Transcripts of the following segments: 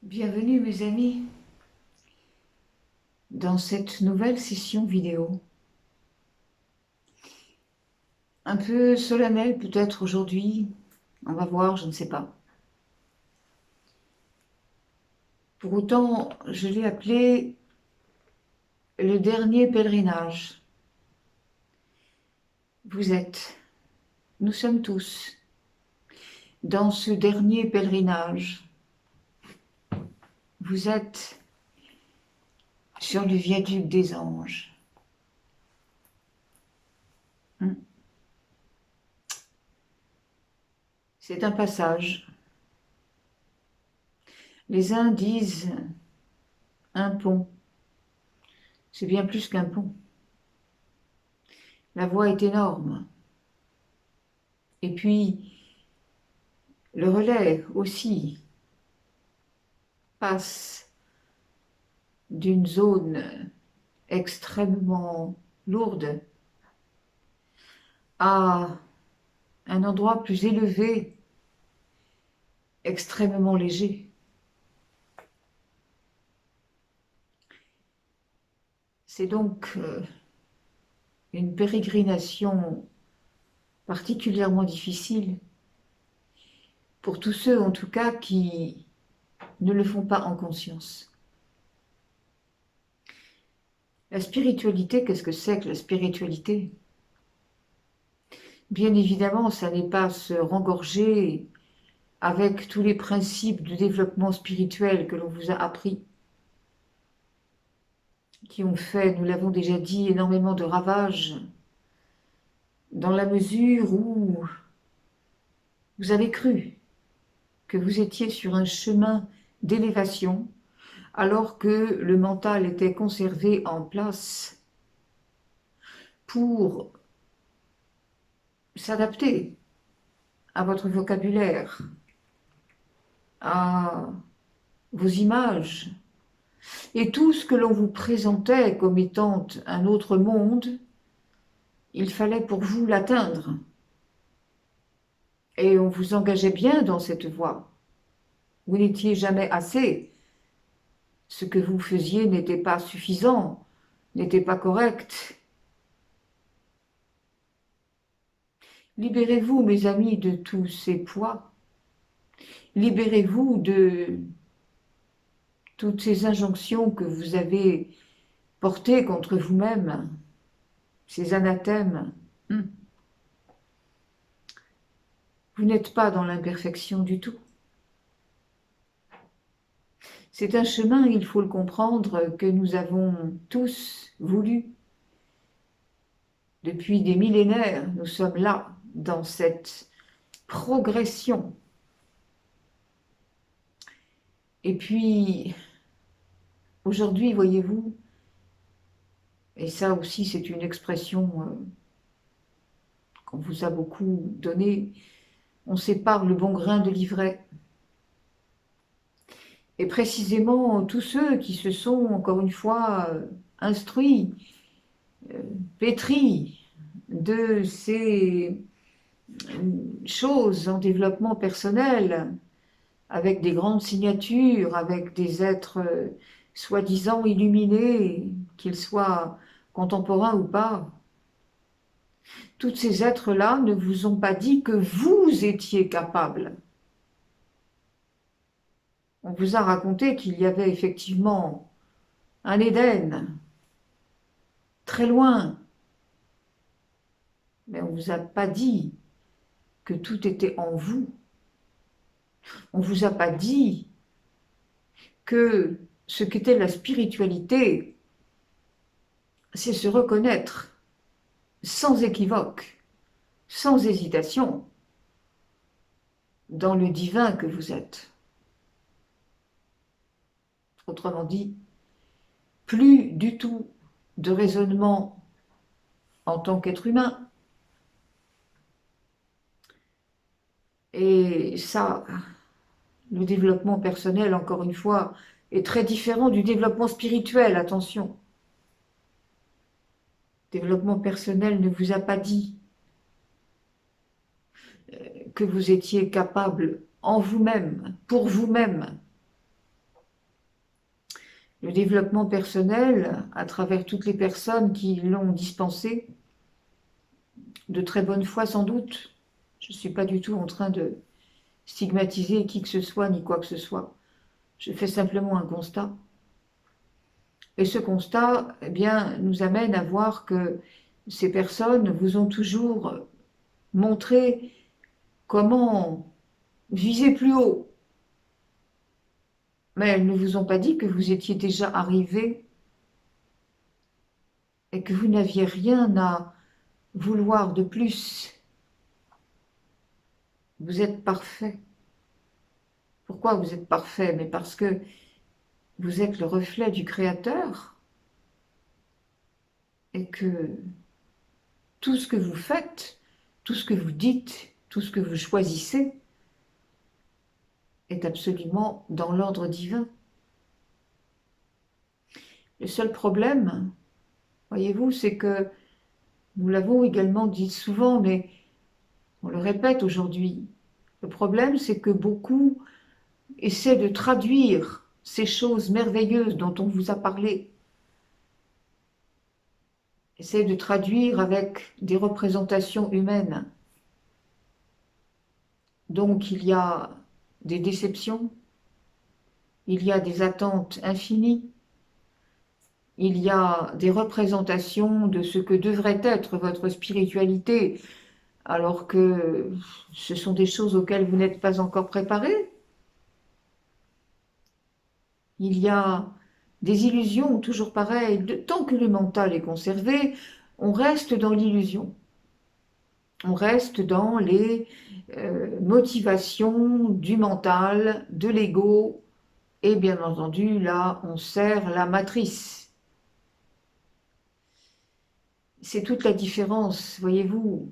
Bienvenue mes amis dans cette nouvelle session vidéo. Un peu solennelle peut-être aujourd'hui, on va voir, je ne sais pas. Pour autant, je l'ai appelé le dernier pèlerinage. Vous êtes, nous sommes tous dans ce dernier pèlerinage. Vous êtes sur le viaduc des anges. C'est un passage. Les uns disent un pont. C'est bien plus qu'un pont. La voie est énorme. Et puis, le relais aussi passe d'une zone extrêmement lourde à un endroit plus élevé, extrêmement léger. C'est donc une pérégrination particulièrement difficile pour tous ceux en tout cas qui ne le font pas en conscience. La spiritualité, qu'est-ce que c'est que la spiritualité? Bien évidemment, ça n'est pas se rengorger avec tous les principes de développement spirituel que l'on vous a appris, qui ont fait, nous l'avons déjà dit, énormément de ravages, dans la mesure où vous avez cru que vous étiez sur un chemin d'élévation, alors que le mental était conservé en place pour s'adapter à votre vocabulaire, à vos images, et tout ce que l'on vous présentait comme étant un autre monde, il fallait pour vous l'atteindre. Et on vous engageait bien dans cette voie. Vous n'étiez jamais assez. Ce que vous faisiez n'était pas suffisant, n'était pas correct. Libérez-vous, mes amis, de tous ces poids. Libérez-vous de toutes ces injonctions que vous avez portées contre vous-même, ces anathèmes. Vous n'êtes pas dans l'imperfection du tout. C'est un chemin, il faut le comprendre, que nous avons tous voulu. Depuis des millénaires, nous sommes là, dans cette progression. Et puis, aujourd'hui, voyez-vous, et ça aussi c'est une expression qu'on vous a beaucoup donnée, on sépare le bon grain de l'ivraie. Et précisément, tous ceux qui se sont, encore une fois, instruits, pétris de ces choses en développement personnel, avec des grandes signatures, avec des êtres soi-disant illuminés, qu'ils soient contemporains ou pas, tous ces êtres-là ne vous ont pas dit que vous étiez capable. On vous a raconté qu'il y avait effectivement un Éden, très loin, mais on ne vous a pas dit que tout était en vous. On ne vous a pas dit que ce qu'était la spiritualité, c'est se reconnaître sans équivoque, sans hésitation, dans le divin que vous êtes. Autrement dit, plus du tout de raisonnement en tant qu'être humain. Et ça, le développement personnel, encore une fois, est très différent du développement spirituel, attention. Le développement personnel ne vous a pas dit que vous étiez capable en vous-même, pour vous-même, le développement personnel à travers toutes les personnes qui l'ont dispensé, de très bonne foi sans doute. Je ne suis pas du tout en train de stigmatiser qui que ce soit ni quoi que ce soit. Je fais simplement un constat. Et ce constat, eh bien, nous amène à voir que ces personnes vous ont toujours montré comment viser plus haut. Mais elles ne vous ont pas dit que vous étiez déjà arrivé et que vous n'aviez rien à vouloir de plus. Vous êtes parfait. Pourquoi vous êtes parfait? Mais parce que vous êtes le reflet du Créateur et que tout ce que vous faites, tout ce que vous dites, tout ce que vous choisissez est absolument dans l'ordre divin. Le seul problème, voyez-vous, c'est que nous l'avons également dit souvent, mais on le répète aujourd'hui. Le problème, c'est que beaucoup essaient de traduire ces choses merveilleuses dont on vous a parlé, essaient de traduire avec des représentations humaines. Donc il y a des déceptions, il y a des attentes infinies, il y a des représentations de ce que devrait être votre spiritualité, alors que ce sont des choses auxquelles vous n'êtes pas encore préparé. Il y a des illusions toujours pareilles. Tant que le mental est conservé, on reste dans l'illusion. On reste dans les motivations du mental, de l'ego, et bien entendu, là, on sert la matrice. C'est toute la différence, voyez-vous.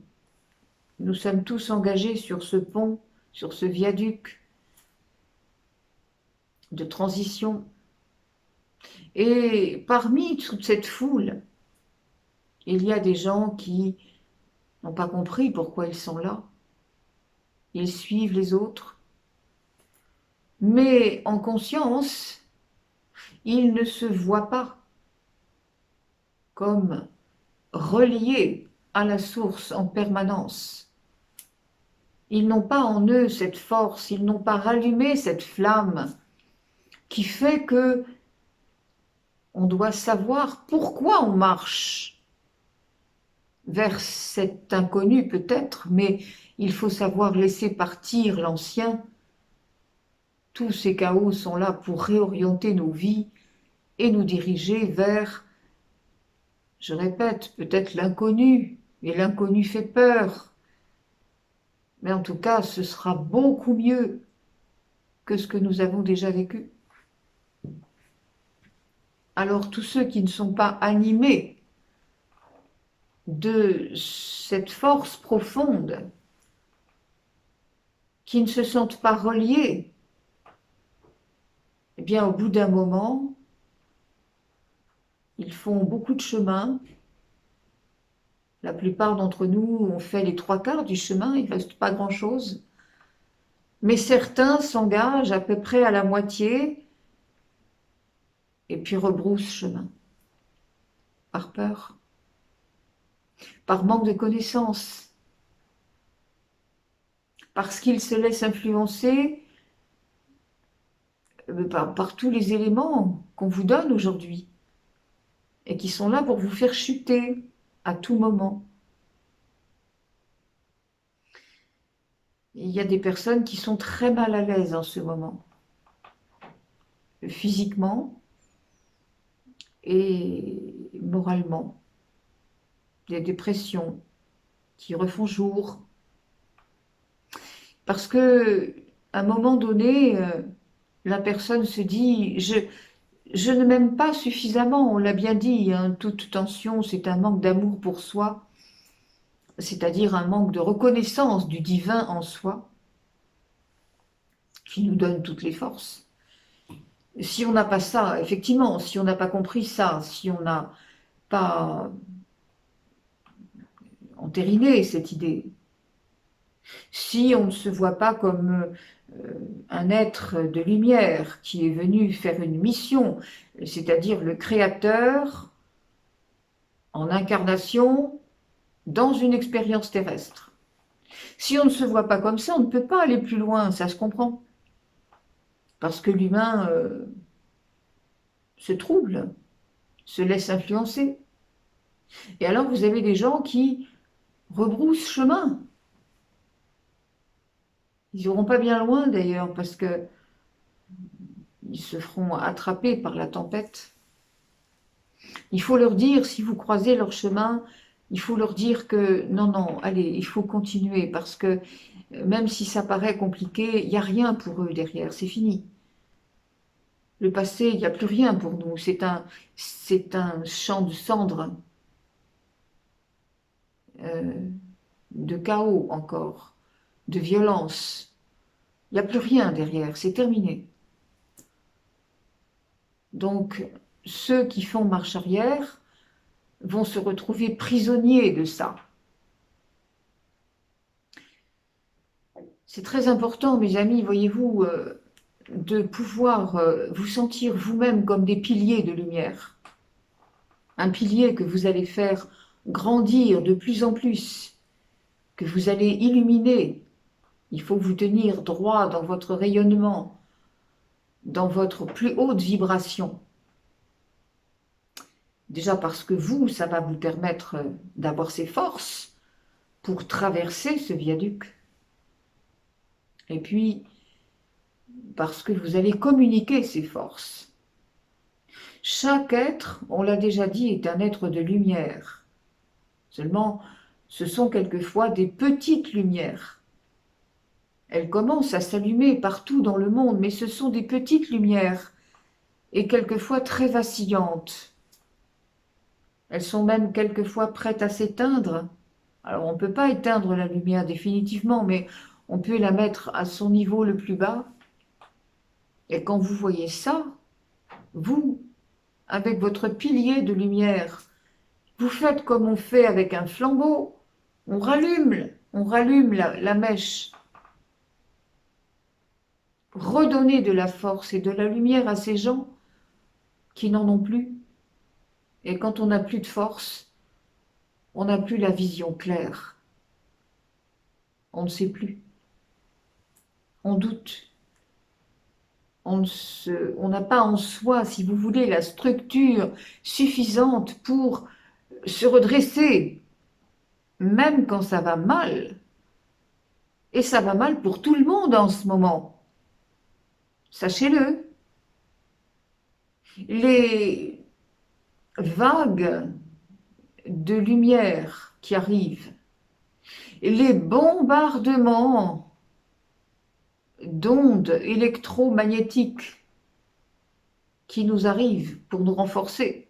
Nous sommes tous engagés sur ce pont, sur ce viaduc de transition. Et parmi toute cette foule, il y a des gens qui n'ont pas compris pourquoi ils sont là. Ils suivent les autres. Mais en conscience, ils ne se voient pas comme reliés à la source en permanence. Ils n'ont pas en eux cette force, ils n'ont pas rallumé cette flamme qui fait que on doit savoir pourquoi on marche vers cet inconnu peut-être, mais il faut savoir laisser partir l'ancien. Tous ces chaos sont là pour réorienter nos vies et nous diriger vers, je répète, peut-être l'inconnu, et l'inconnu fait peur, mais en tout cas, ce sera beaucoup mieux que ce que nous avons déjà vécu. Alors tous ceux qui ne sont pas animés de cette force profonde, qui ne se sentent pas reliés, eh bien au bout d'un moment, ils font beaucoup de chemin. La plupart d'entre nous ont fait les 3/4 du chemin, il ne reste pas grand-chose. Mais certains s'engagent à peu près à la moitié et puis rebroussent chemin, par peur, par manque de connaissances, parce qu'ils se laissent influencer par tous les éléments qu'on vous donne aujourd'hui et qui sont là pour vous faire chuter à tout moment. Il y a des personnes qui sont très mal à l'aise en ce moment, physiquement et moralement. Des dépressions qui refont jour. Parce que à un moment donné, la personne se dit je ne m'aime pas suffisamment, on l'a bien dit, hein, toute tension, c'est un manque d'amour pour soi, c'est-à-dire un manque de reconnaissance du divin en soi, qui nous donne toutes les forces. Si on n'a pas ça, effectivement, si on n'a pas compris ça, si on n'a pas entériné cette idée, si on ne se voit pas comme un être de lumière qui est venu faire une mission, c'est-à-dire le Créateur en incarnation dans une expérience terrestre. Si on ne se voit pas comme ça, on ne peut pas aller plus loin, ça se comprend. Parce que l'humain se trouble, se laisse influencer. Et alors vous avez des gens qui rebroussent chemin. Ils n'iront pas bien loin d'ailleurs, parce que ils se feront attraper par la tempête. Il faut leur dire, si vous croisez leur chemin, il faut leur dire que non, non, allez, il faut continuer, parce que même si ça paraît compliqué, il n'y a rien pour eux derrière, c'est fini. Le passé, il n'y a plus rien pour nous, c'est un champ de cendres, de chaos encore, de violence. Il n'y a plus rien derrière, c'est terminé. Donc, ceux qui font marche arrière vont se retrouver prisonniers de ça. C'est très important, mes amis, voyez-vous, de pouvoir vous sentir vous-même comme des piliers de lumière. Un pilier que vous allez faire grandir de plus en plus, que vous allez illuminer. Il faut vous tenir droit dans votre rayonnement, dans votre plus haute vibration. Déjà parce que vous, ça va vous permettre d'avoir ces forces pour traverser ce viaduc. Et puis, parce que vous allez communiquer ces forces. Chaque être, on l'a déjà dit, est un être de lumière. Seulement, ce sont quelquefois des petites lumières. Elles commencent à s'allumer partout dans le monde, mais ce sont des petites lumières, et quelquefois très vacillantes. Elles sont même quelquefois prêtes à s'éteindre. Alors on ne peut pas éteindre la lumière définitivement, mais on peut la mettre à son niveau le plus bas. Et quand vous voyez ça, vous, avec votre pilier de lumière, vous faites comme on fait avec un flambeau, on rallume la mèche. Redonner de la force et de la lumière à ces gens qui n'en ont plus. Et quand on n'a plus de force, on n'a plus la vision claire. On ne sait plus. On doute. On n'a pas en soi, si vous voulez, la structure suffisante pour se redresser, même quand ça va mal. Et ça va mal pour tout le monde en ce moment. Sachez-le. Les vagues de lumière qui arrivent, les bombardements d'ondes électromagnétiques qui nous arrivent pour nous renforcer,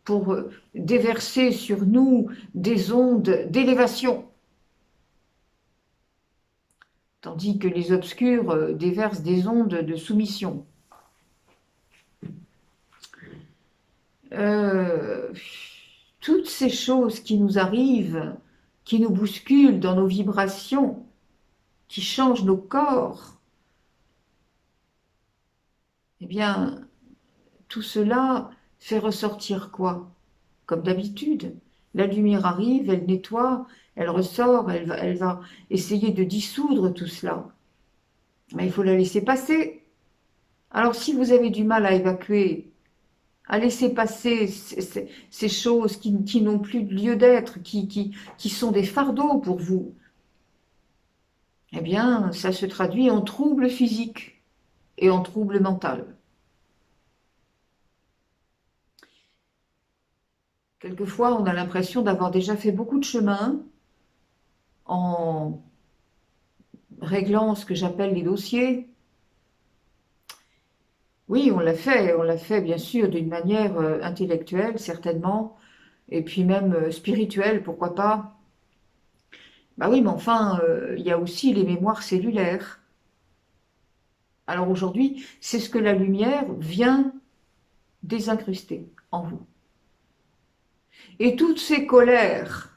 pour déverser sur nous des ondes d'élévation, tandis que les obscurs déversent des ondes de soumission. Toutes ces choses qui nous arrivent, qui nous bousculent dans nos vibrations, qui changent nos corps, eh bien, tout cela fait ressortir quoi? Comme d'habitude, la lumière arrive, elle nettoie, elle ressort, elle va essayer de dissoudre tout cela. Mais il faut la laisser passer. Alors si vous avez du mal à évacuer, à laisser passer ces choses qui n'ont plus de lieu d'être, qui sont des fardeaux pour vous, eh bien, ça se traduit en trouble physique et en trouble mental. Quelquefois, on a l'impression d'avoir déjà fait beaucoup de chemin en réglant ce que j'appelle les dossiers. Oui, on l'a fait bien sûr d'une manière intellectuelle, certainement, et puis même spirituelle, pourquoi pas. Bah oui, mais enfin, il y a aussi les mémoires cellulaires. Alors aujourd'hui, c'est ce que la lumière vient désincruster en vous. Et toutes ces colères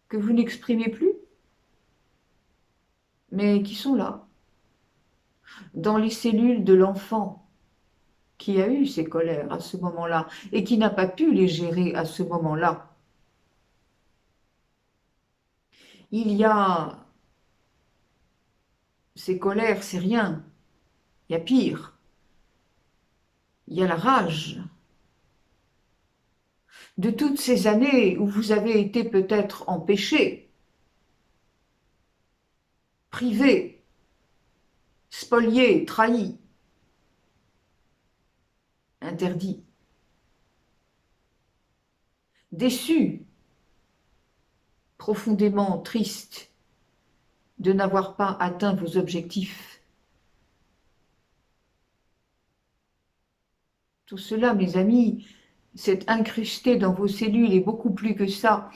que vous n'exprimez plus, mais qui sont là, dans les cellules de l'enfant qui a eu ces colères à ce moment-là et qui n'a pas pu les gérer à ce moment-là. Il y a ces colères, c'est rien, il y a pire, il y a la rage de toutes ces années où vous avez été peut-être empêché, privé, spolié, trahi, interdit, déçu, profondément triste de n'avoir pas atteint vos objectifs. Tout cela, mes amis, s'est incrusté dans vos cellules et beaucoup plus que ça.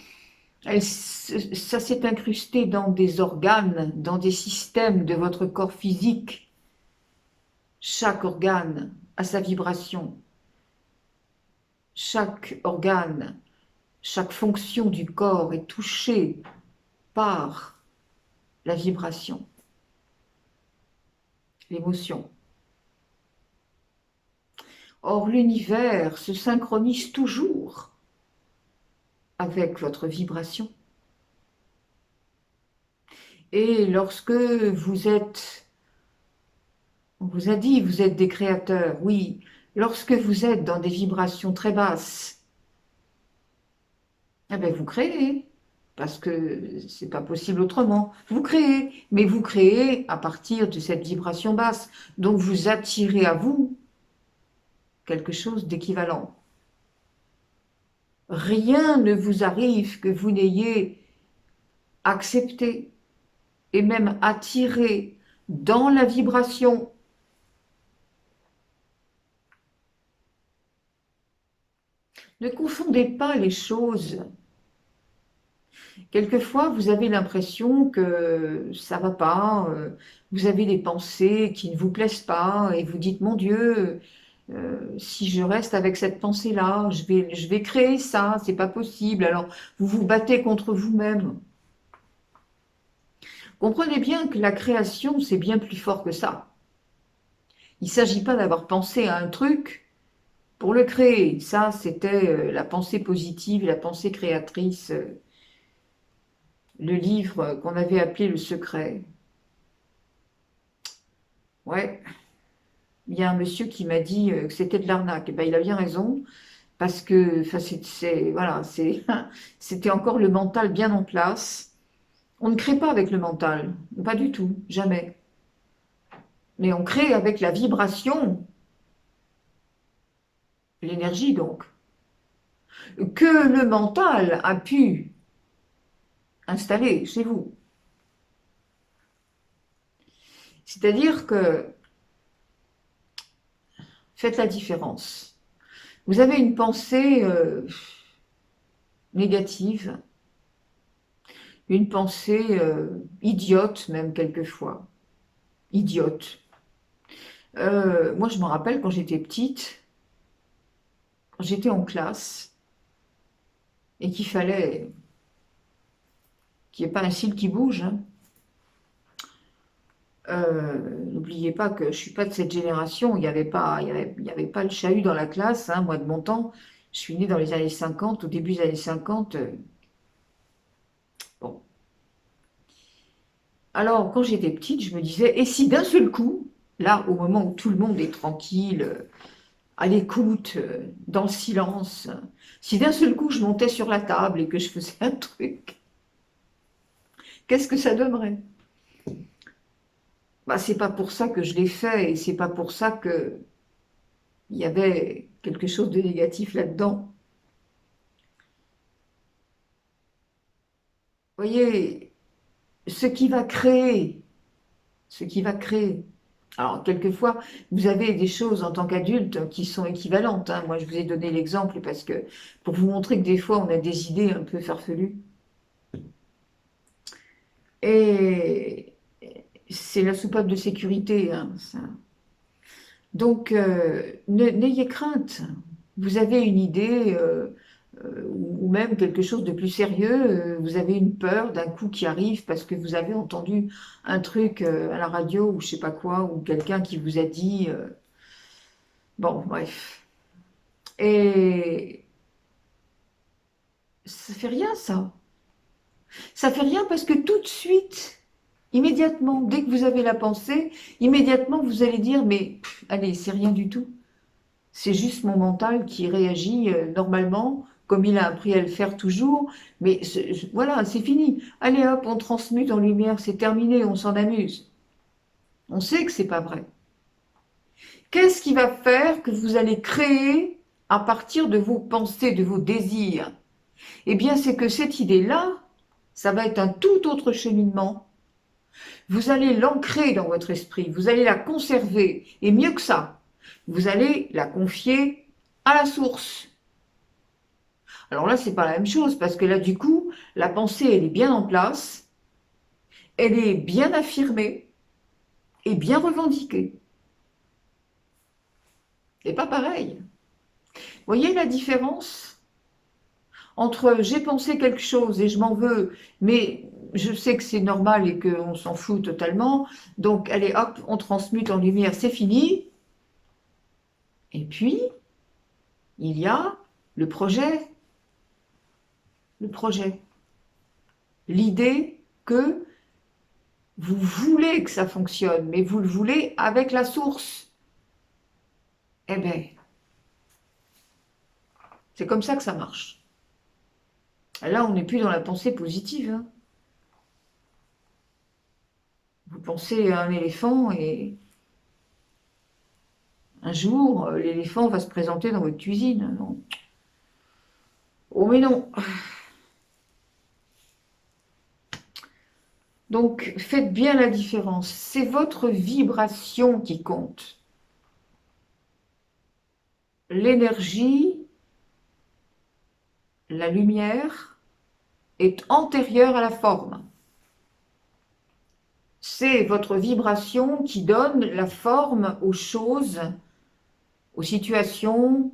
Ça s'est incrusté dans des organes, dans des systèmes de votre corps physique. Chaque organe a sa vibration. Chaque organe, chaque fonction du corps est touchée par la vibration, l'émotion. Or, l'univers se synchronise toujours avec votre vibration. Et lorsque vous êtes, on vous a dit, vous êtes des créateurs, oui, lorsque vous êtes dans des vibrations très basses, eh bien vous créez, parce que c'est pas possible autrement. Vous créez, mais vous créez à partir de cette vibration basse. Donc vous attirez à vous quelque chose d'équivalent. Rien ne vous arrive que vous n'ayez accepté et même attiré dans la vibration. Ne confondez pas les choses. Quelquefois, vous avez l'impression que ça va pas, vous avez des pensées qui ne vous plaisent pas et vous dites, mon Dieu, si je reste avec cette pensée-là, je vais créer ça, c'est pas possible. Alors, vous vous battez contre vous-même. Comprenez bien que la création, c'est bien plus fort que ça. Il ne s'agit pas d'avoir pensé à un truc pour le créer. Ça, c'était la pensée positive, la pensée créatrice, le livre qu'on avait appelé Le Secret. Ouais, il y a un monsieur qui m'a dit que c'était de l'arnaque. Et ben, il a bien raison, parce que voilà, c'était encore le mental bien en place. On ne crée pas avec le mental, pas du tout, jamais. Mais on crée avec la vibration, l'énergie donc, que le mental a pu installer chez vous. C'est-à-dire que faites la différence. Vous avez une pensée négative, une pensée idiote même quelquefois, idiote. Moi je me rappelle quand j'étais petite, quand j'étais en classe et qu'il fallait qu'il n'y ait pas un cil qui bouge, hein. N'oubliez pas que je ne suis pas de cette génération, il y avait pas le chahut dans la classe, hein, moi de mon temps, je suis née dans les années 50, au début des années 50. Bon. Alors, quand j'étais petite, je me disais, et si d'un seul coup, là, au moment où tout le monde est tranquille, à l'écoute, dans le silence, si d'un seul coup je montais sur la table et que je faisais un truc, qu'est-ce que ça donnerait? Bah, c'est pas pour ça que je l'ai fait et c'est pas pour ça que il y avait quelque chose de négatif là-dedans. Vous voyez, ce qui va créer, ce qui va créer. Alors, quelquefois, vous avez des choses en tant qu'adulte qui sont équivalentes, hein. Moi, je vous ai donné l'exemple parce que pour vous montrer que des fois, on a des idées un peu farfelues. Et c'est la soupape de sécurité, hein, ça. Donc, n'ayez crainte. Vous avez une idée, ou même quelque chose de plus sérieux, vous avez une peur d'un coup qui arrive parce que vous avez entendu un truc à la radio ou je sais pas quoi, ou quelqu'un qui vous a dit, bon, bref. Et ça fait rien, ça. Ça fait rien parce que tout de suite, immédiatement, dès que vous avez la pensée, immédiatement vous allez dire, mais allez, c'est rien du tout. C'est juste mon mental qui réagit normalement, comme il a appris à le faire toujours. Mais voilà, c'est fini. Allez hop, on transmute en lumière, c'est terminé, on s'en amuse. On sait que c'est pas vrai. Qu'est-ce qui va faire que vous allez créer à partir de vos pensées, de vos désirs? Eh bien, c'est que cette idée-là, ça va être un tout autre cheminement. Vous allez l'ancrer dans votre esprit, vous allez la conserver, et mieux que ça, vous allez la confier à la source. Alors là, c'est pas la même chose, parce que là, du coup, la pensée, elle est bien en place, elle est bien affirmée et bien revendiquée. C'est pas pareil. Voyez la différence entre j'ai pensé quelque chose et je m'en veux, mais je sais que c'est normal et qu'on s'en fout totalement, donc allez hop, on transmute en lumière, c'est fini. Et puis, il y a le projet, le projet, l'idée que vous voulez que ça fonctionne, mais vous le voulez avec la source. Eh bien, c'est comme ça que ça marche. Là, on n'est plus dans la pensée positive, hein. Vous pensez à un éléphant et un jour, l'éléphant va se présenter dans votre cuisine. Non. Oh mais non. Donc, faites bien la différence. C'est votre vibration qui compte. L'énergie, la lumière, est antérieure à la forme. C'est votre vibration qui donne la forme aux choses, aux situations,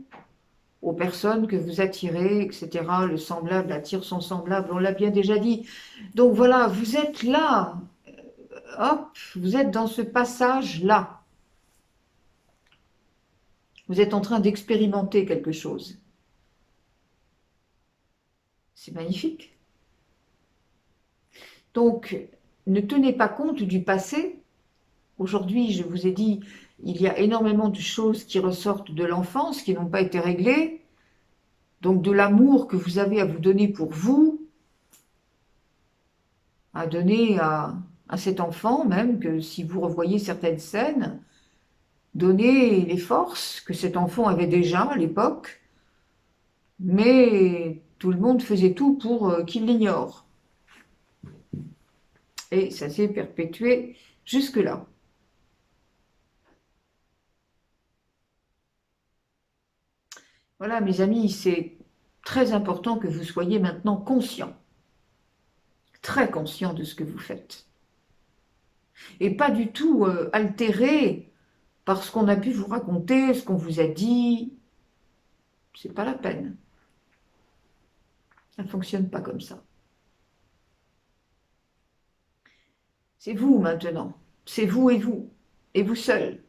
aux personnes que vous attirez, etc. Le semblable attire son semblable, on l'a bien déjà dit. Donc voilà, vous êtes là, hop, vous êtes dans ce passage-là. Vous êtes en train d'expérimenter quelque chose. C'est magnifique. Donc, ne tenez pas compte du passé. Aujourd'hui, je vous ai dit, il y a énormément de choses qui ressortent de l'enfance, qui n'ont pas été réglées. Donc, de l'amour que vous avez à vous donner pour vous, à donner à cet enfant, même que si vous revoyez certaines scènes, donner les forces que cet enfant avait déjà à l'époque, mais tout le monde faisait tout pour qu'il l'ignore. Et ça s'est perpétué jusque-là. Voilà, mes amis, c'est très important que vous soyez maintenant conscients, très conscients de ce que vous faites. Et pas du tout altérés par ce qu'on a pu vous raconter, ce qu'on vous a dit. C'est pas la peine. Ça ne fonctionne pas comme ça. C'est vous maintenant. C'est vous et vous seul.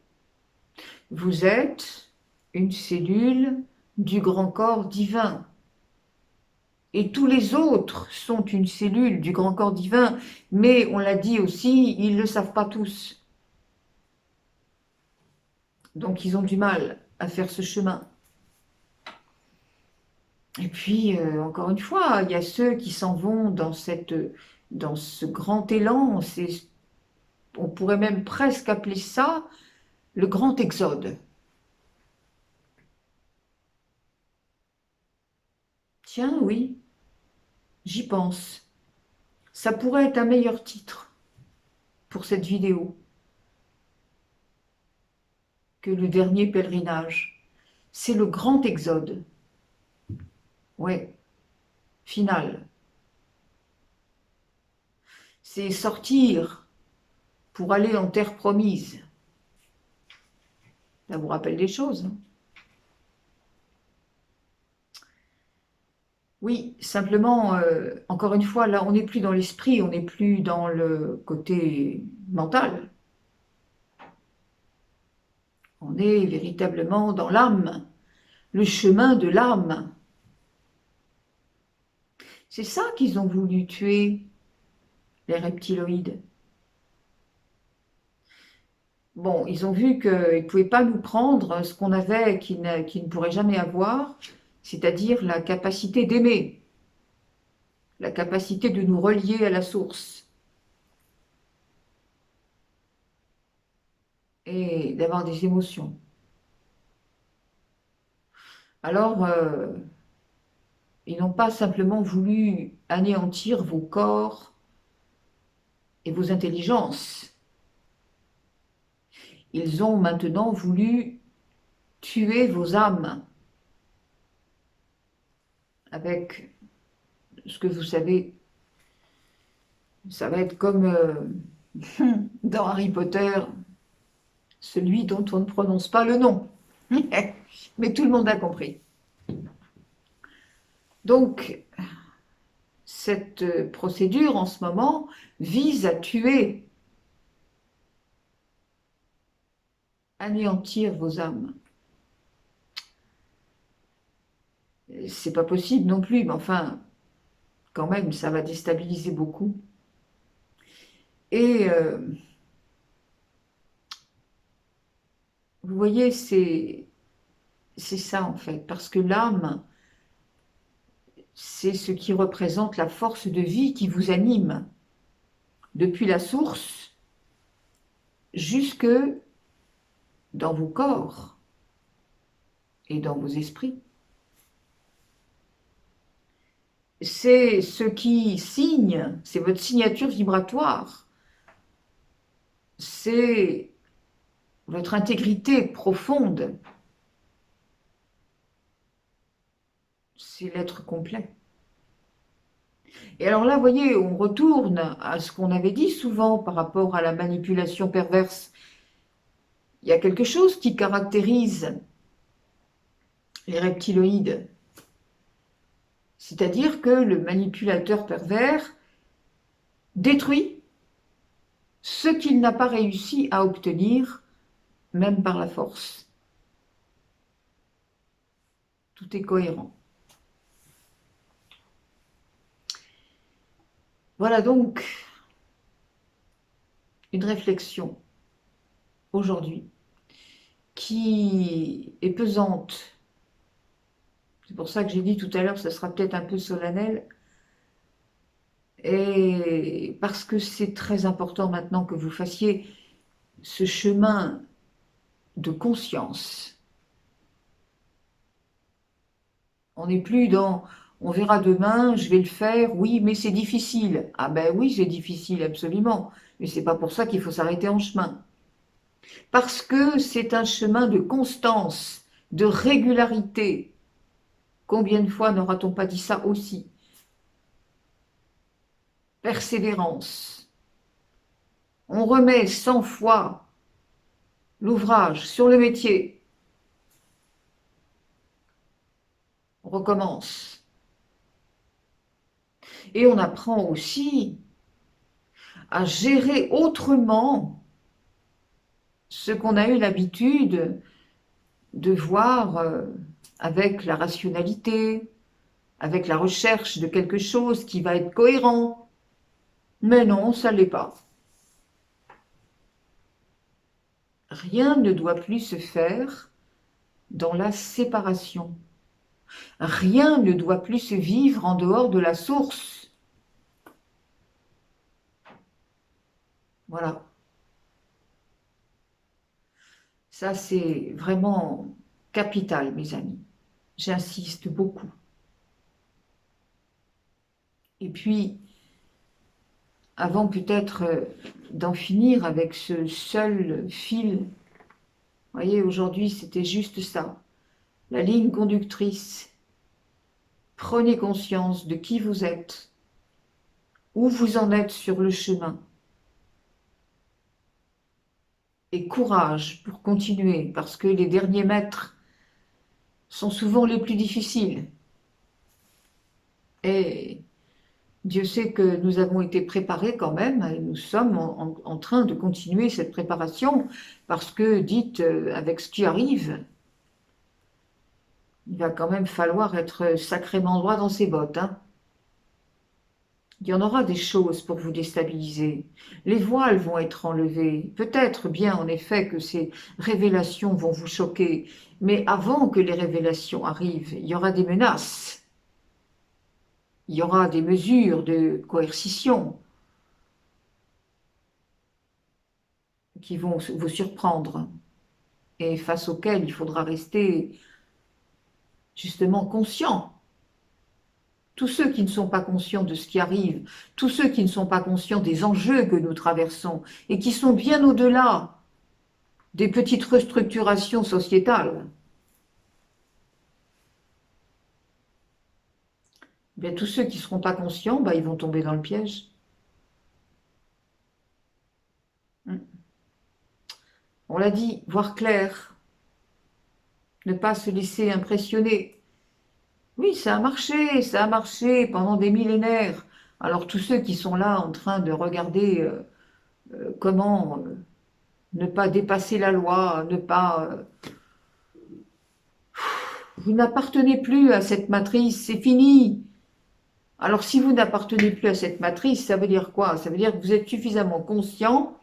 Vous êtes une cellule du grand corps divin. Et tous les autres sont une cellule du grand corps divin, mais on l'a dit aussi, ils ne le savent pas tous. Donc ils ont du mal à faire ce chemin. Et puis, encore une fois, il y a ceux qui s'en vont dans ce grand élan, on pourrait même presque appeler ça le grand exode. Tiens, oui, j'y pense. Ça pourrait être un meilleur titre pour cette vidéo que le dernier pèlerinage. C'est le grand exode. Ouais, final. C'est sortir pour aller en terre promise. Ça vous rappelle des choses, hein? Oui, simplement, encore une fois, là, on n'est plus dans l'esprit, on n'est plus dans le côté mental. On est véritablement dans l'âme, le chemin de l'âme. C'est ça qu'ils ont voulu tuer, les reptiloïdes. Bon, ils ont vu qu'ils ne pouvaient pas nous prendre ce qu'on avait qu'ils ne pourraient jamais avoir, c'est-à-dire la capacité d'aimer, la capacité de nous relier à la source et d'avoir des émotions. Alors, ils n'ont pas simplement voulu anéantir vos corps et vos intelligences. Ils ont maintenant voulu tuer vos âmes avec ce que vous savez. Ça va être comme dans Harry Potter, celui dont on ne prononce pas le nom. Mais tout le monde a compris. Donc, cette procédure en ce moment vise à tuer, anéantir vos âmes. C'est pas possible non plus, mais enfin, quand même, ça va déstabiliser beaucoup. Et vous voyez, c'est ça en fait, parce que l'âme, c'est ce qui représente la force de vie qui vous anime, depuis la source jusque dans vos corps et dans vos esprits. C'est ce qui signe, c'est votre signature vibratoire, c'est votre intégrité profonde, c'est l'être complet. Et alors là, vous voyez, on retourne à ce qu'on avait dit souvent par rapport à la manipulation perverse. Il y a quelque chose qui caractérise les reptiloïdes, c'est-à-dire que le manipulateur pervers détruit ce qu'il n'a pas réussi à obtenir, même par la force. Tout est cohérent. Voilà donc une réflexion aujourd'hui qui est pesante. C'est pour ça que j'ai dit tout à l'heure, ça sera peut-être un peu solennel, et parce que c'est très important maintenant que vous fassiez ce chemin de conscience. On n'est plus dans on verra demain, je vais le faire, oui, mais c'est difficile. Ah ben oui, c'est difficile, absolument. Mais c'est pas pour ça qu'il faut s'arrêter en chemin. Parce que c'est un chemin de constance, de régularité. Combien de fois n'aura-t-on pas dit ça aussi? Persévérance. On remet 100 fois l'ouvrage sur le métier. On recommence. Et on apprend aussi à gérer autrement ce qu'on a eu l'habitude de voir avec la rationalité, avec la recherche de quelque chose qui va être cohérent. Mais non, ça ne l'est pas. Rien ne doit plus se faire dans la séparation. Rien ne doit plus se vivre en dehors de la source. Voilà. Ça, c'est vraiment capital, mes amis. J'insiste beaucoup. Et puis, avant peut-être d'en finir avec ce seul fil, vous voyez, aujourd'hui, c'était juste ça. La ligne conductrice. Prenez conscience de qui vous êtes, où vous en êtes sur le chemin. Et courage pour continuer, parce que les derniers mètres sont souvent les plus difficiles. Et Dieu sait que nous avons été préparés quand même, et nous sommes en train de continuer cette préparation, parce que, dites, avec ce qui arrive, il va quand même falloir être sacrément droit dans ses bottes, hein. Il y en aura des choses pour vous déstabiliser. Les voiles vont être enlevés. Peut-être bien, en effet, que ces révélations vont vous choquer. Mais avant que les révélations arrivent, il y aura des menaces. Il y aura des mesures de coercition qui vont vous surprendre et face auxquelles il faudra rester justement conscient. Tous ceux qui ne sont pas conscients de ce qui arrive, tous ceux qui ne sont pas conscients des enjeux que nous traversons et qui sont bien au-delà des petites restructurations sociétales, bien, tous ceux qui ne seront pas conscients, ils vont tomber dans le piège. On l'a dit, voir clair, ne pas se laisser impressionner. Oui, ça a marché pendant des millénaires. Alors tous ceux qui sont là en train de regarder comment ne pas dépasser la loi, ne pas... vous n'appartenez plus à cette matrice, c'est fini. Alors si vous n'appartenez plus à cette matrice, ça veut dire quoi? Ça veut dire que vous êtes suffisamment conscient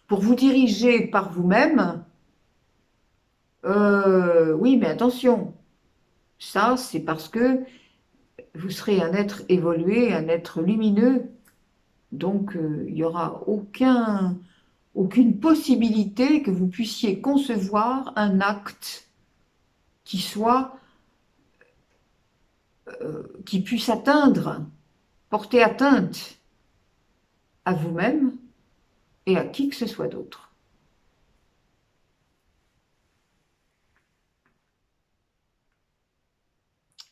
pour vous diriger par vous-même. Oui, mais attention, ça c'est parce que vous serez un être évolué, un être lumineux, donc il n'y aura aucune possibilité que vous puissiez concevoir un acte qui soit, qui puisse atteindre, porter atteinte à vous-même et à qui que ce soit d'autre.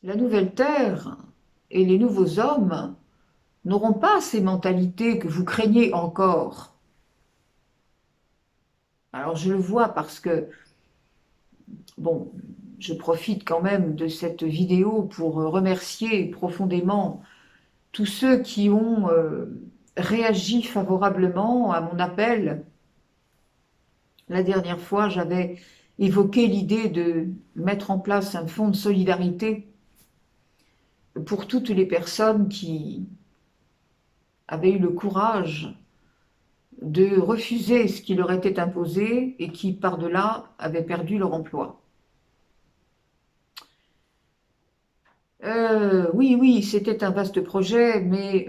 La nouvelle Terre et les nouveaux hommes n'auront pas ces mentalités que vous craignez encore. Alors je le vois parce que, bon, je profite quand même de cette vidéo pour remercier profondément tous ceux qui ont réagi favorablement à mon appel. La dernière fois, j'avais évoqué l'idée de mettre en place un fonds de solidarité pour toutes les personnes qui avaient eu le courage de refuser ce qui leur était imposé et qui, par-delà, avaient perdu leur emploi. Oui, oui, c'était un vaste projet, mais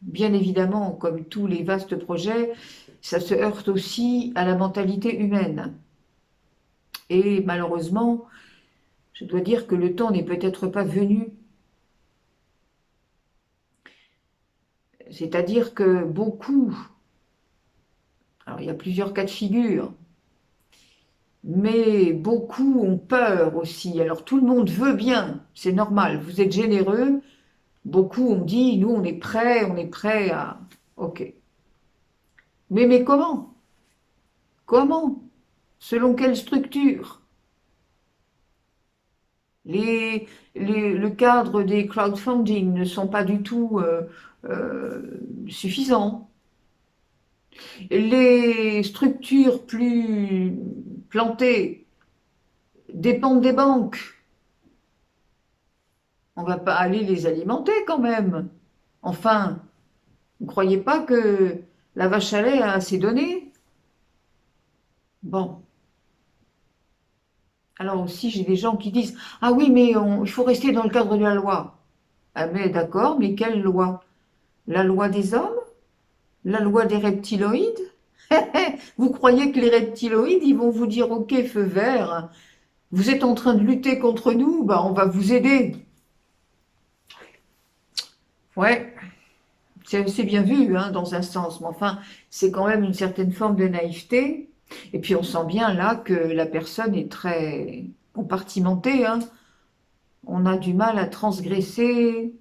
bien évidemment, comme tous les vastes projets, ça se heurte aussi à la mentalité humaine. Et malheureusement, je dois dire que le temps n'est peut-être pas venu. C'est-à-dire que beaucoup, alors il y a plusieurs cas de figure, mais beaucoup ont peur aussi. Alors tout le monde veut bien, c'est normal, vous êtes généreux. Beaucoup ont dit, nous on est prêt à... Ok. Mais comment? Comment? Selon quelle structure? Le cadre des crowdfunding ne sont pas du tout suffisants. Les structures plus plantées dépendent des banques. On ne va pas aller les alimenter quand même. Enfin, vous ne croyez pas que la vache à lait a assez donné? Bon. Alors aussi, j'ai des gens qui disent « Ah oui, mais il faut rester dans le cadre de la loi. » Ah mais d'accord, mais quelle loi? La loi des hommes? La loi des reptiloïdes? Vous croyez que les reptiloïdes, ils vont vous dire « Ok, feu vert, vous êtes en train de lutter contre nous, on va vous aider. » Ouais, c'est bien vu hein, dans un sens, mais enfin, c'est quand même une certaine forme de naïveté. Et puis on sent bien là que la personne est très compartimentée, hein. On a du mal à transgresser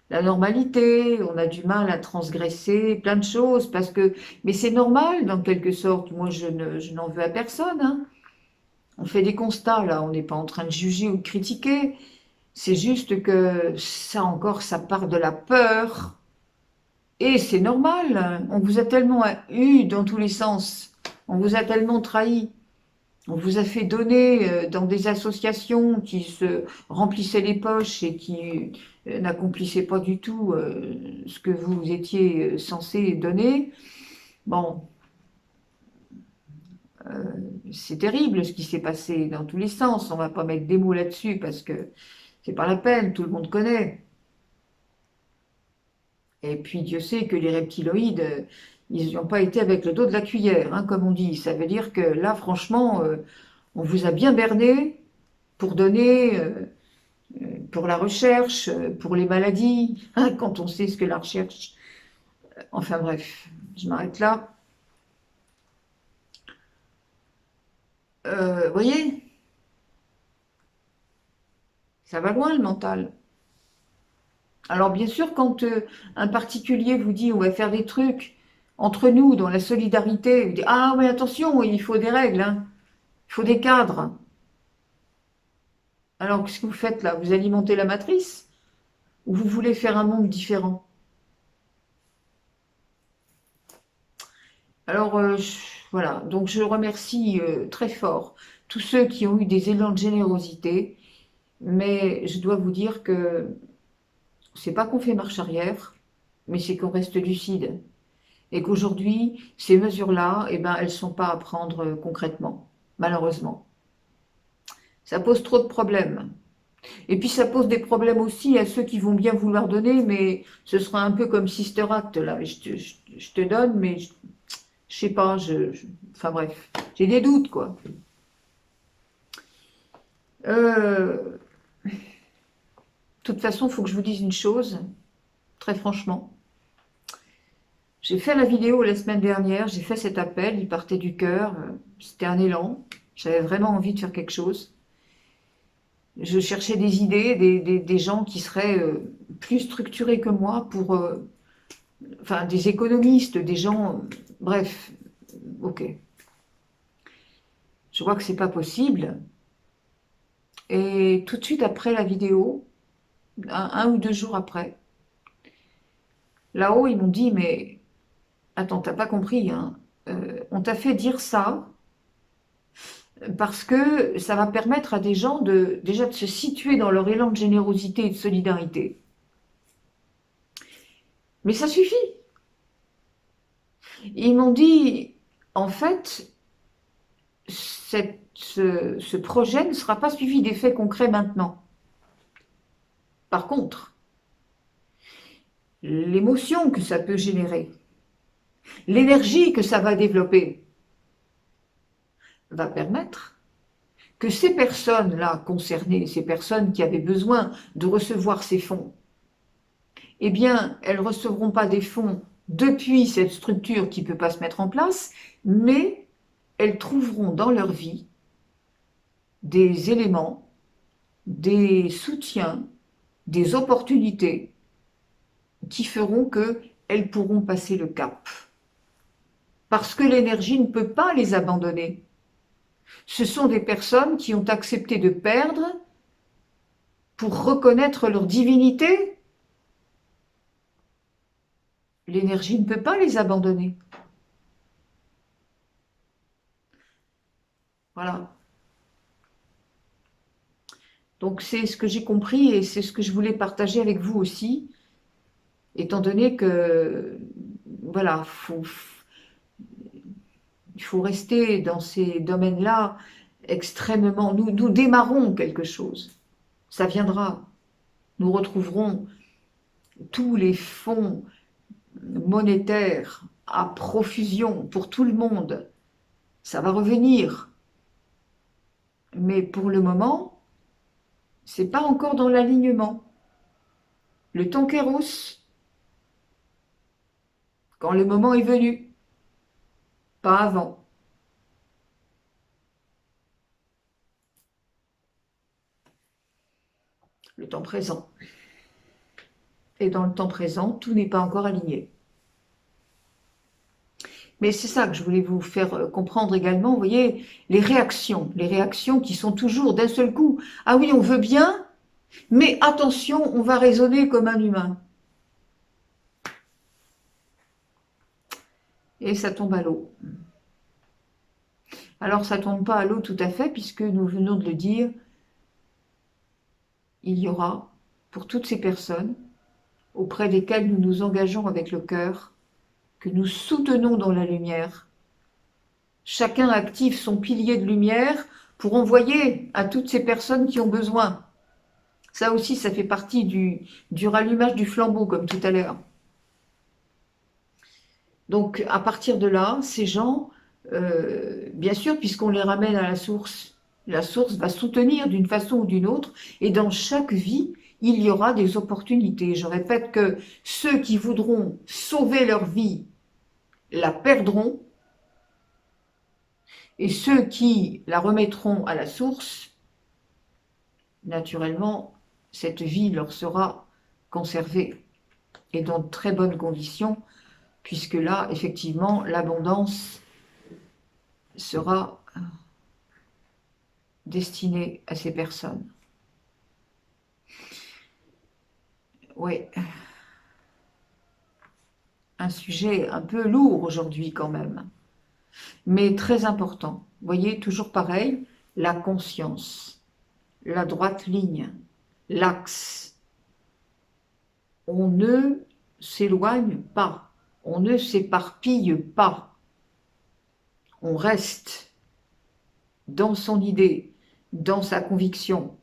la normalité, on a du mal à transgresser plein de choses, parce que, mais c'est normal dans quelque sorte, moi je n'en veux à personne, hein. On fait des constats là, on n'est pas en train de juger ou de critiquer, C'est juste que ça encore, ça part de la peur. Et c'est normal. On vous a tellement eu dans tous les sens. On vous a tellement trahi. On vous a fait donner dans des associations qui se remplissaient les poches et qui n'accomplissaient pas du tout ce que vous étiez censé donner. Bon, c'est terrible ce qui s'est passé dans tous les sens. On va pas mettre des mots là-dessus parce que c'est pas la peine, tout le monde connaît. Et puis Dieu sait que les reptiloïdes, ils n'y ont pas été avec le dos de la cuillère, hein, comme on dit. Ça veut dire que là, franchement, on vous a bien berné pour donner, pour la recherche, pour les maladies, hein, quand on sait ce que la recherche. Enfin bref, je m'arrête là. Vous voyez, ça va loin le mental. Alors bien sûr, quand un particulier vous dit on va faire des trucs entre nous, dans la solidarité, vous dites ah oui attention, il faut des règles, hein, il faut des cadres. Alors qu'est-ce que vous faites là? Vous alimentez la matrice ou vous voulez faire un monde différent? Alors voilà, donc je remercie très fort tous ceux qui ont eu des élans de générosité, mais je dois vous dire que c'est pas qu'on fait marche arrière, mais c'est qu'on reste lucide. Et qu'aujourd'hui, ces mesures-là, eh ben, elles ne sont pas à prendre concrètement, malheureusement. Ça pose trop de problèmes. Et puis ça pose des problèmes aussi à ceux qui vont bien vouloir donner, mais ce sera un peu comme Sister Act, là. Je te donne, mais je sais pas, enfin bref, j'ai des doutes, quoi. De toute façon, il faut que je vous dise une chose, très franchement. J'ai fait la vidéo la semaine dernière, j'ai fait cet appel, il partait du cœur, c'était un élan, j'avais vraiment envie de faire quelque chose. Je cherchais des idées, des gens qui seraient plus structurés que moi pour, enfin des économistes, des gens, bref, ok. Je vois que c'est pas possible. Et tout de suite après la vidéo, un ou deux jours après, là-haut ils m'ont dit mais attends, t'as pas compris, hein, on t'a fait dire ça parce que ça va permettre à des gens déjà de se situer dans leur élan de générosité et de solidarité. Mais ça suffit. Ils m'ont dit, en fait, ce projet ne sera pas suivi d'effets concrets maintenant. Par contre, l'émotion que ça peut générer, l'énergie que ça va développer, va permettre que ces personnes-là concernées, ces personnes qui avaient besoin de recevoir ces fonds, eh bien, elles ne recevront pas des fonds depuis cette structure qui ne peut pas se mettre en place, mais elles trouveront dans leur vie des éléments, des soutiens, des opportunités qui feront qu'elles pourront passer le cap. Parce que l'énergie ne peut pas les abandonner. Ce sont des personnes qui ont accepté de perdre pour reconnaître leur divinité. L'énergie ne peut pas les abandonner. Voilà. Donc c'est ce que j'ai compris et c'est ce que je voulais partager avec vous aussi, étant donné que, voilà, il faut rester dans ces domaines-là extrêmement... Nous démarrons quelque chose. Ça viendra. Nous retrouverons tous les fonds monétaires à profusion pour tout le monde. Ça va revenir. Mais pour le moment, c'est pas encore dans l'alignement. Le temps kéros, quand le moment est venu, pas avant. Le temps présent. Et dans le temps présent, tout n'est pas encore aligné. Mais c'est ça que je voulais vous faire comprendre également, vous voyez, les réactions qui sont toujours d'un seul coup. Ah oui, on veut bien, Mais attention, on va raisonner comme un humain. Et ça tombe à l'eau. Alors ça tombe pas à l'eau tout à fait, puisque nous venons de le dire, il y aura, pour toutes ces personnes, auprès desquelles nous nous engageons avec le cœur, que nous soutenons dans la lumière, chacun active son pilier de lumière pour envoyer à toutes ces personnes qui ont besoin. Ça aussi, ça fait partie du rallumage du flambeau, comme tout à l'heure. Donc, à partir de là, ces gens, bien sûr, puisqu'on les ramène à la source va soutenir d'une façon ou d'une autre, et dans chaque vie, il y aura des opportunités. Je répète que ceux qui voudront sauver leur vie la perdront, et ceux qui la remettront à la source, naturellement, cette vie leur sera conservée, et dans de très bonnes conditions, puisque là, effectivement, l'abondance sera destinée à ces personnes. Oui, un sujet un peu lourd aujourd'hui quand même, mais très important. Vous voyez, toujours pareil, la conscience, la droite ligne, l'axe. On ne s'éloigne pas, on ne s'éparpille pas, on reste dans son idée, dans sa conviction,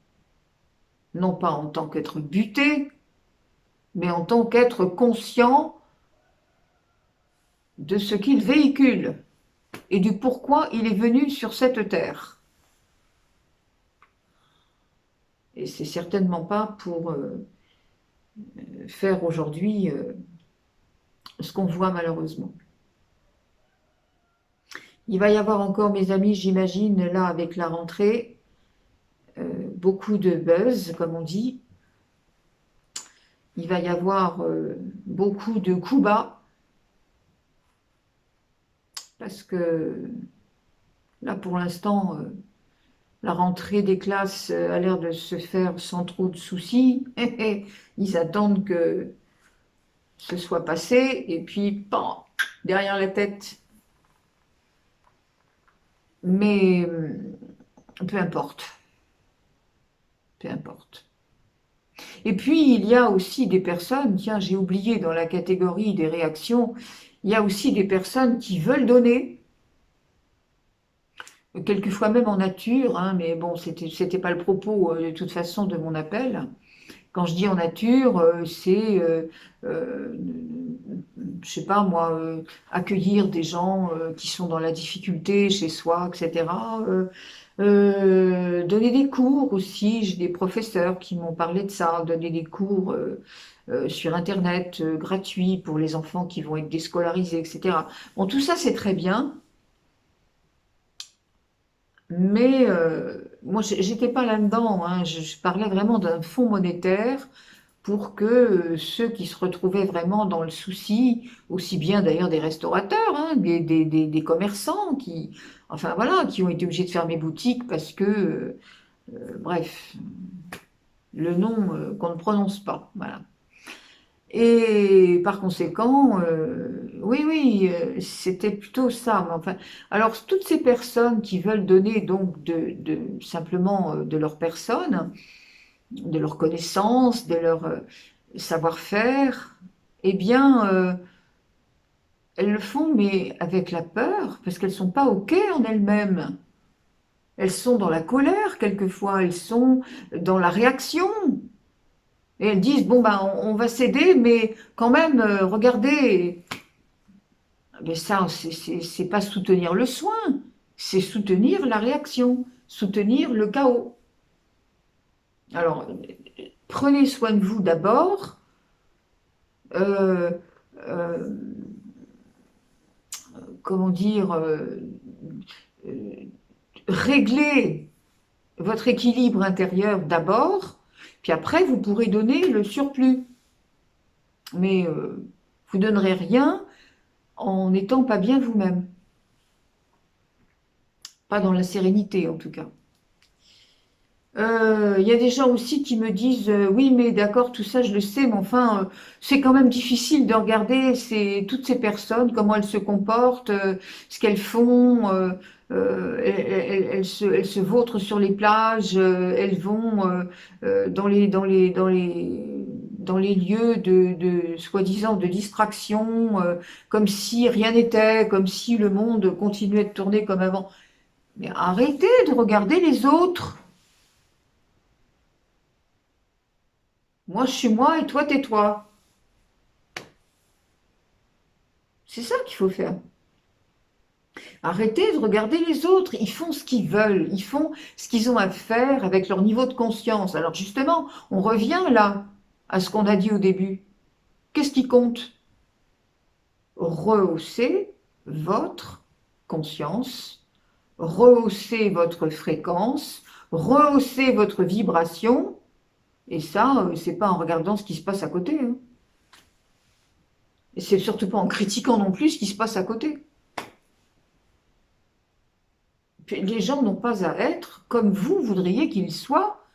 non pas en tant qu'être buté, mais en tant qu'être conscient de ce qu'il véhicule et du pourquoi il est venu sur cette terre. Et c'est certainement pas pour faire aujourd'hui ce qu'on voit malheureusement. Il va y avoir encore, mes amis, j'imagine, là avec la rentrée, beaucoup de buzz, comme on dit. Il va y avoir beaucoup de coups bas, parce que là, pour l'instant, la rentrée des classes a l'air de se faire sans trop de soucis. Ils attendent que ce soit passé, et puis, pan, derrière la tête. Mais peu importe. Peu importe. Et puis, il y a aussi des personnes, tiens, j'ai oublié dans la catégorie des réactions, il y a aussi des personnes qui veulent donner, quelquefois même en nature, hein, mais bon, c'était pas le propos de toute façon de mon appel. Quand je dis en nature, c'est, je sais pas moi, accueillir des gens qui sont dans la difficulté chez soi, etc. Donner des cours aussi, j'ai des professeurs qui m'ont parlé de ça, donner des cours sur Internet gratuits pour les enfants qui vont être déscolarisés, etc. Bon, tout ça c'est très bien, mais moi j'étais pas là-dedans, hein. Je parlais vraiment d'un fonds monétaire pour que ceux qui se retrouvaient vraiment dans le souci, aussi bien d'ailleurs des restaurateurs, hein, des commerçants qui, enfin voilà, qui ont été obligés de fermer boutique parce que, bref, le nom qu'on ne prononce pas, voilà. Et par conséquent, oui, oui, c'était plutôt ça. Mais enfin, alors toutes ces personnes qui veulent donner donc simplement de leur personne, de leur connaissance, de leur savoir-faire, eh bien, elles le font, mais avec la peur, parce qu'elles ne sont pas OK en elles-mêmes. Elles sont dans la colère quelquefois, elles sont dans la réaction. Et elles disent, bon, ben, on va céder, mais quand même, regardez, mais ça, c'est pas soutenir le soin, c'est soutenir la réaction, soutenir le chaos. Alors, prenez soin de vous d'abord, euh, euh, comment dire, euh, réglez votre équilibre intérieur d'abord, puis après vous pourrez donner le surplus. Mais vous ne donnerez rien en n'étant pas bien vous-même. Pas dans la sérénité en tout cas. Il y a des gens aussi qui me disent oui, mais d'accord, tout ça je le sais, mais enfin, c'est quand même difficile de regarder toutes ces personnes, comment elles se comportent, ce qu'elles font. Elles se vautrent sur les plages, elles vont dans les lieux de soi-disant de distraction, comme si rien n'était, comme si le monde continuait de tourner comme avant. Mais arrêtez de regarder les autres. Moi, je suis moi et toi, t'es toi. C'est ça qu'il faut faire. Arrêtez de regarder les autres. Ils font ce qu'ils veulent. Ils font ce qu'ils ont à faire avec leur niveau de conscience. Alors justement, on revient là à ce qu'on a dit au début. Qu'est-ce qui compte? Rehausser votre conscience, rehausser votre fréquence, rehausser votre vibration. Et ça, c'est pas en regardant ce qui se passe à côté, hein. Et c'est surtout pas en critiquant non plus ce qui se passe à côté. Les gens n'ont pas à être comme vous voudriez qu'ils soient.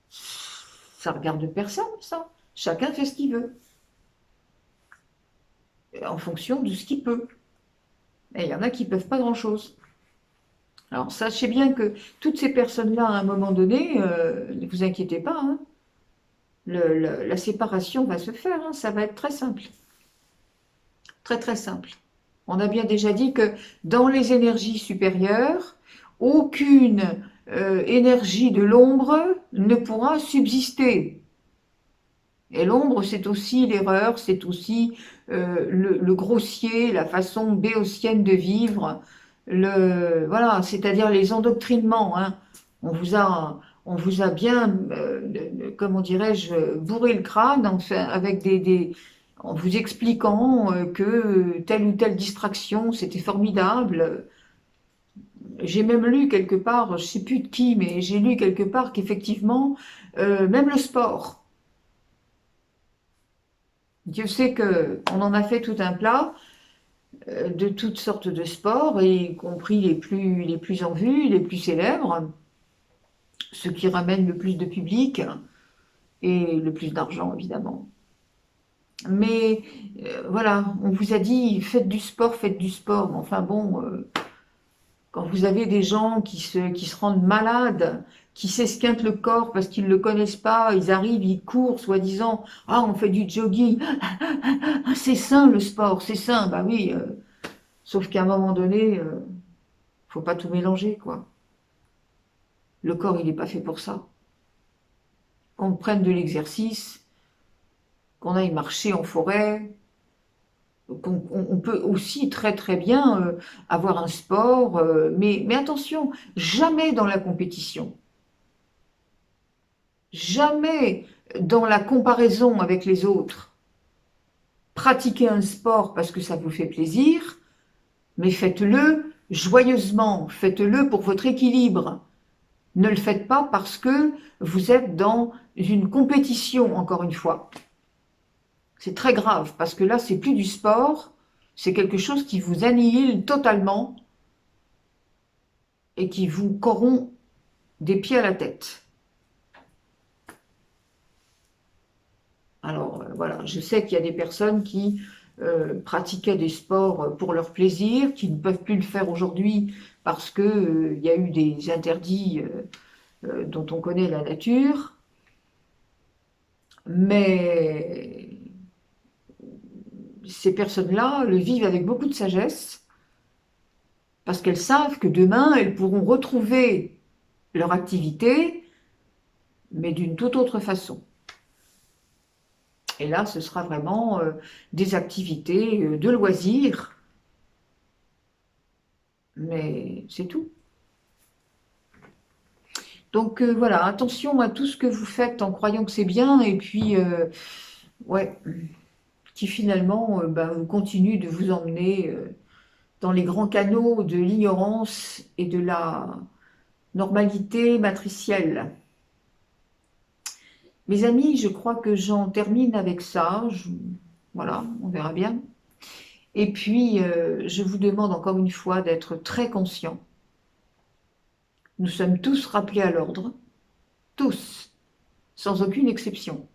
Ça regarde personne, ça. Chacun fait ce qu'il veut, en fonction de ce qu'il peut. Et il y en a qui ne peuvent pas grand-chose. Alors sachez bien que toutes ces personnes-là, à un moment donné, ne vous inquiétez pas, hein, la séparation va se faire, hein, ça va être très simple. Très très simple. On a bien déjà dit que dans les énergies supérieures, aucune énergie de l'ombre ne pourra subsister. Et l'ombre, c'est aussi l'erreur, c'est aussi le grossier, la façon béotienne de vivre, voilà, c'est-à-dire les endoctrinements, hein. On vous a bien, comment dirais-je, bourré le crâne enfin, avec en vous expliquant que telle ou telle distraction, c'était formidable. J'ai même lu quelque part, je ne sais plus de qui, mais j'ai lu quelque part qu'effectivement, même le sport, Dieu sait qu'on en a fait tout un plat de toutes sortes de sports, y compris les plus en vue, les plus célèbres, ceux qui ramènent le plus de public et le plus d'argent, évidemment. Mais voilà, on vous a dit, faites du sport. Mais enfin bon, quand vous avez des gens qui se rendent malades, qui s'esquintent le corps parce qu'ils ne le connaissent pas, ils arrivent, ils courent, soi-disant, ah, on fait du jogging, ah, c'est sain le sport, c'est sain, bah oui, sauf qu'à un moment donné, faut pas tout mélanger, quoi. Le corps, il n'est pas fait pour ça. Qu'on prenne de l'exercice, qu'on aille marcher en forêt, on peut aussi très très bien avoir un sport, mais attention, jamais dans la compétition, jamais dans la comparaison avec les autres. Pratiquez un sport parce que ça vous fait plaisir, mais faites-le joyeusement, faites-le pour votre équilibre. Ne le faites pas parce que vous êtes dans une compétition, encore une fois. C'est très grave, parce que là, c'est plus du sport, c'est quelque chose qui vous annihile totalement et qui vous corrompt des pieds à la tête. Alors, voilà, je sais qu'il y a des personnes qui pratiquaient des sports pour leur plaisir, qui ne peuvent plus le faire aujourd'hui parce qu'il y a eu des interdits dont on connaît la nature, mais ces personnes-là le vivent avec beaucoup de sagesse, parce qu'elles savent que demain, elles pourront retrouver leur activité, mais d'une toute autre façon. Et là, ce sera vraiment des activités de loisirs, mais c'est tout. Donc voilà, attention à tout ce que vous faites en croyant que c'est bien, et puis, ouais, qui finalement continue de vous emmener dans les grands canaux de l'ignorance et de la normalité matricielle. Mes amis, je crois que j'en termine avec ça. Voilà, on verra bien. Et puis, je vous demande encore une fois d'être très conscient Nous sommes tous rappelés à l'ordre, tous, sans aucune exception.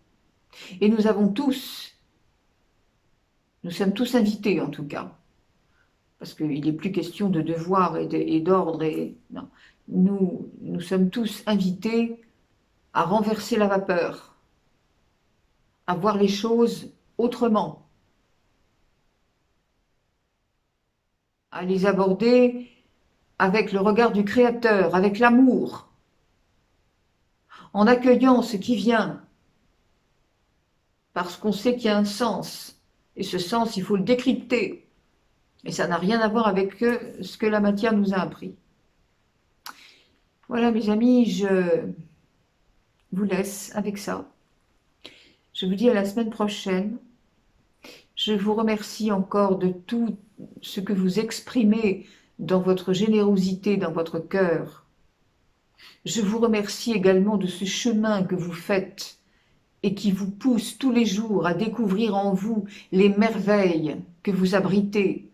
Et nous sommes tous invités en tout cas, parce qu'il n'est plus question de devoir et d'ordre. Non. Nous sommes tous invités à renverser la vapeur, à voir les choses autrement, à les aborder avec le regard du Créateur, avec l'amour, en accueillant ce qui vient, parce qu'on sait qu'il y a un sens, et ce sens, il faut le décrypter, et ça n'a rien à voir avec ce que la matière nous a appris. Voilà mes amis, je vous laisse avec ça. Je vous dis à la semaine prochaine. Je vous remercie encore de tout ce que vous exprimez dans votre générosité, dans votre cœur. Je vous remercie également de ce chemin que vous faites et qui vous pousse tous les jours à découvrir en vous les merveilles que vous abritez,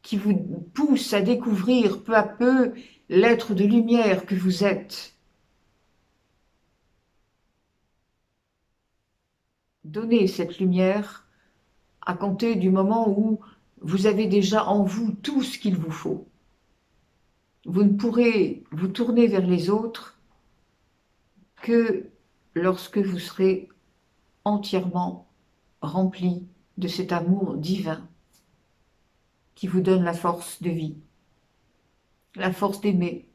qui vous pousse à découvrir peu à peu l'être de lumière que vous êtes. Donnez cette lumière à compter du moment où vous avez déjà en vous tout ce qu'il vous faut. Vous ne pourrez vous tourner vers les autres que lorsque vous serez entièrement rempli de cet amour divin qui vous donne la force de vie, la force d'aimer,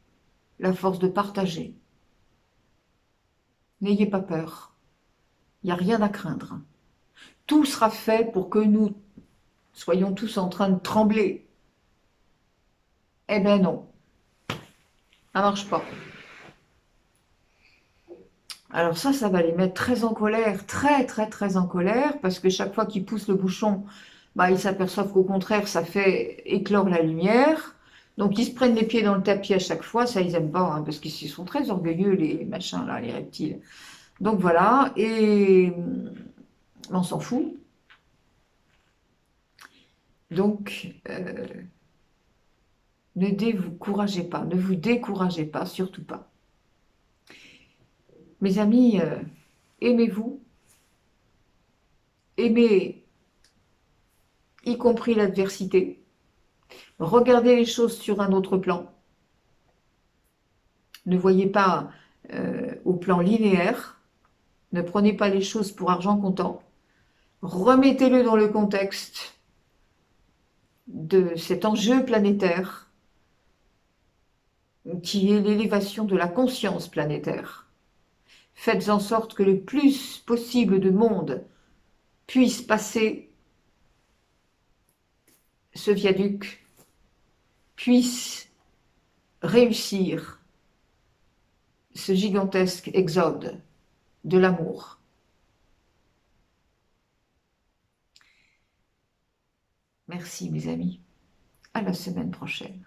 la force de partager. N'ayez pas peur, il n'y a rien à craindre. Tout sera fait pour que nous soyons tous en train de trembler. Eh bien non, ça ne marche pas. Alors ça va les mettre très en colère, très très très en colère, parce que chaque fois qu'ils poussent le bouchon, bah, ils s'aperçoivent qu'au contraire, ça fait éclore la lumière. Donc ils se prennent les pieds dans le tapis à chaque fois, ça ils aiment pas, hein, parce qu'ils sont très orgueilleux, les machins là, les reptiles. Donc voilà, et on s'en fout. Donc ne vous découragez pas, surtout pas. Mes amis, aimez-vous, aimez y compris l'adversité, regardez les choses sur un autre plan. Ne voyez pas au plan linéaire, ne prenez pas les choses pour argent comptant, remettez-le dans le contexte de cet enjeu planétaire qui est l'élévation de la conscience planétaire. Faites en sorte que le plus possible de monde puisse passer ce viaduc, puisse réussir ce gigantesque exode de l'amour. Merci mes amis, à la semaine prochaine.